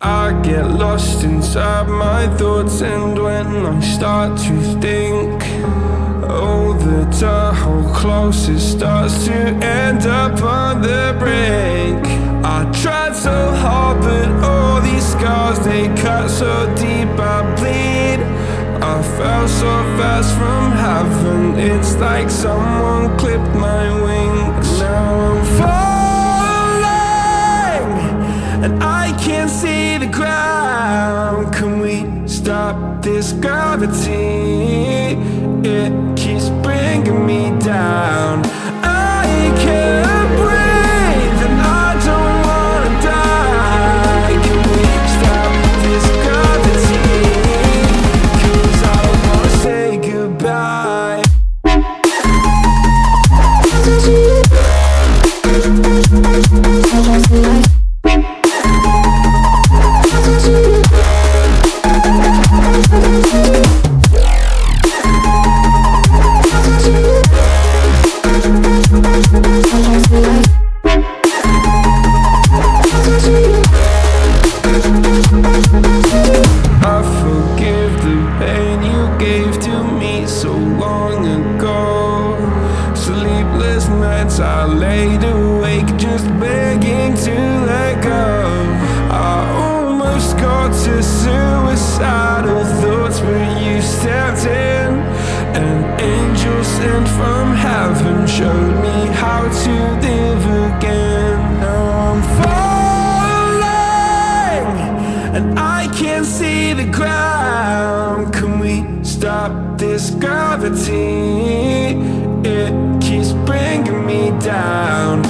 I get lost inside my thoughts, and when I start to think, oh, the whole closest starts to end up on the brink. I tried so hard, but all these scars, they cut so deep, I bleed. I fell so fast from heaven, it's like someone clipped my wings. Now I'm falling, and I can't see the ground. Can we stop this gravity? It keeps bringing me down. I can't breathe, and I don't wanna die. Can we stop this gravity? 'Cause I don't wanna say goodbye. I forgive the pain you gave to me so long ago. Sleepless nights I laid awake just begging to let go. I almost got to suicidal thoughts, but you stepped in. An angel sent from heaven showed me how to live again. Now I'm falling, and I can't see the ground. Can we stop this gravity? It keeps bringing me down.